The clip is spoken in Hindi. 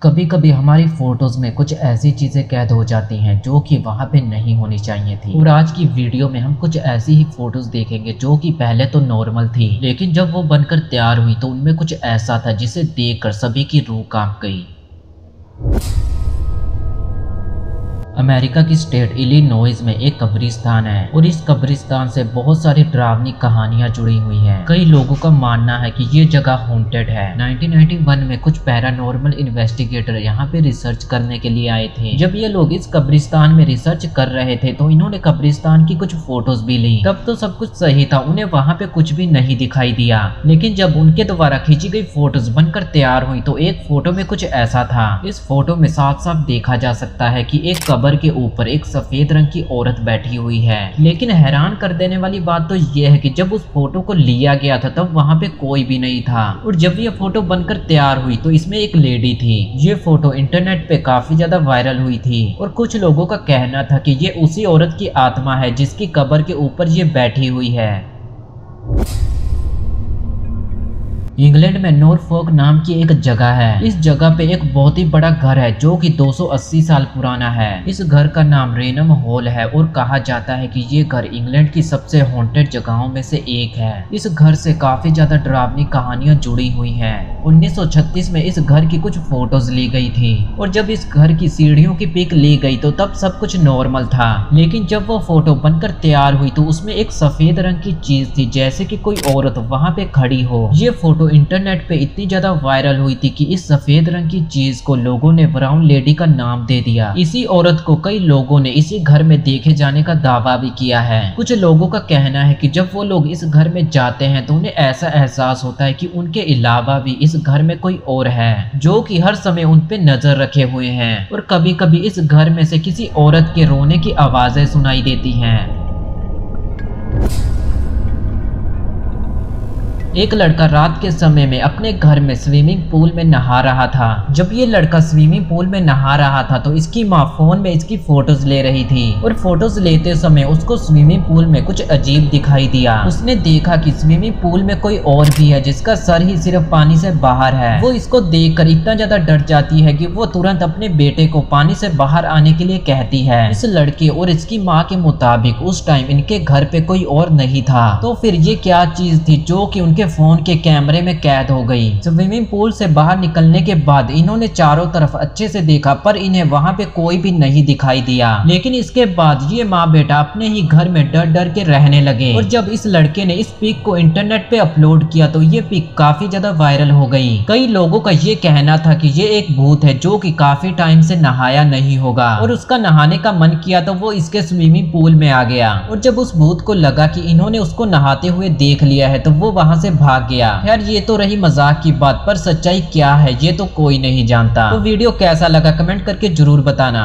कभी कभी हमारी फोटोज में कुछ ऐसी चीजें कैद हो जाती हैं जो कि वहां पे नहीं होनी चाहिए थी। और आज की वीडियो में हम कुछ ऐसी ही फोटोज देखेंगे जो कि पहले तो नॉर्मल थी, लेकिन जब वो बनकर तैयार हुई तो उनमें कुछ ऐसा था जिसे देखकर सभी की रूह कांप गई। अमेरिका की स्टेट इलिनॉइस में एक कब्रिस्तान है और इस कब्रिस्तान से बहुत सारी डरावनी कहानियां जुड़ी हुई हैं। कई लोगों का मानना है कि ये जगह हॉन्टेड है। 1991 में कुछ पैरानॉर्मल इन्वेस्टिगेटर यहाँ पे रिसर्च करने के लिए आए थे। जब ये लोग इस कब्रिस्तान में रिसर्च कर रहे थे तो इन्होंने कब्रिस्तान की कुछ फोटोज भी ली। तब तो सब कुछ सही था, उन्हें वहाँ पे कुछ भी नहीं दिखाई दिया। लेकिन जब उनके द्वारा खींची गई फोटोज बनकर तैयार हुई तो एक फोटो में कुछ ऐसा था। इस फोटो में साफ साफ देखा जा सकता है कि एक कब्र के ऊपर एक सफेद रंग की औरत बैठी हुई है। लेकिन हैरान कर देने वाली बात तो यह है कि जब उस फोटो को लिया गया था तब वहां पे कोई भी नहीं था। और जब ये फोटो बनकर तैयार हुई तो इसमें एक लेडी थी। ये फोटो इंटरनेट पे काफी ज्यादा वायरल हुई थी और कुछ लोगों का कहना था कि ये उसी औरत की आत्मा है जिसकी कब्र के ऊपर ये बैठी हुई है। इंग्लैंड में नॉरफॉक नाम की एक जगह है। इस जगह पे एक बहुत ही बड़ा घर है जो कि 280 साल पुराना है। इस घर का नाम रेनम हॉल है और कहा जाता है कि ये घर इंग्लैंड की सबसे हॉन्टेड जगहों में से एक है। इस घर से काफी ज्यादा डरावनी कहानियां जुड़ी हुई हैं। 1936 में इस घर की कुछ फोटोज ली गई थी और जब इस घर की सीढ़ियों की पिक ली गई तो तब सब कुछ नॉर्मल था। लेकिन जब वो फोटो बनकर तैयार हुई तो उसमें एक सफेद रंग की चीज थी, जैसे कि कोई औरत वहां पे खड़ी हो। ये फोटो इंटरनेट पे इतनी ज्यादा वायरल हुई थी कि इस सफेद रंग की चीज को लोगों ने ब्राउन लेडी का नाम दे दिया। इसी औरत को कई लोगों ने इसी घर में देखे जाने का दावा भी किया है। कुछ लोगों का कहना है कि जब वो लोग इस घर में जाते हैं तो उन्हें ऐसा एहसास होता है कि उनके अलावा भी इस घर में कोई और है जो कि हर समय उन पे नजर रखे हुए हैं। और कभी कभी इस घर में से किसी औरत के रोने की आवाजें सुनाई देती हैं। एक लड़का रात के समय में अपने घर में स्विमिंग पूल में नहा रहा था। जब ये लड़का स्विमिंग पूल में नहा रहा था तो इसकी माँ फोन में इसकी फोटोज ले रही थी और फोटोज लेते समय उसको स्विमिंग पूल में कुछ अजीब दिखाई दिया। उसने देखा कि स्विमिंग पूल में कोई और भी है जिसका सर ही सिर्फ पानी से बाहर है। वो इसको देखकर इतना ज्यादा डर जाती है कि वो तुरंत अपने बेटे को पानी से बाहर आने के लिए कहती है। इस लड़के और इसकी माँ के मुताबिक उस टाइम इनके घर पे कोई और नहीं था। तो फिर ये क्या चीज थी जो कि उनके फोन के कैमरे में कैद हो गई। स्विमिंग पूल से बाहर निकलने के बाद इन्होंने चारों तरफ अच्छे से देखा पर इन्हें वहां पे कोई भी नहीं दिखाई दिया। लेकिन इसके बाद ये माँ बेटा अपने ही घर में डर डर के रहने लगे। और जब इस लड़के ने इस पिक को इंटरनेट पे अपलोड किया तो ये पिक काफी ज्यादा वायरल हो गई। कई लोगों का ये कहना था कि ये एक भूत है जो कि काफी टाइम से नहाया नहीं होगा और उसका नहाने का मन किया तो वो इसके स्विमिंग पूल में आ गया। और जब उस भूत को लगा कि इन्होंने उसको नहाते हुए देख लिया है तो वो वहां से भाग गया। यार ये तो रही मजाक की बात, पर सच्चाई क्या है ये तो कोई नहीं जानता। तो वीडियो कैसा लगा कमेंट करके जरूर बताना।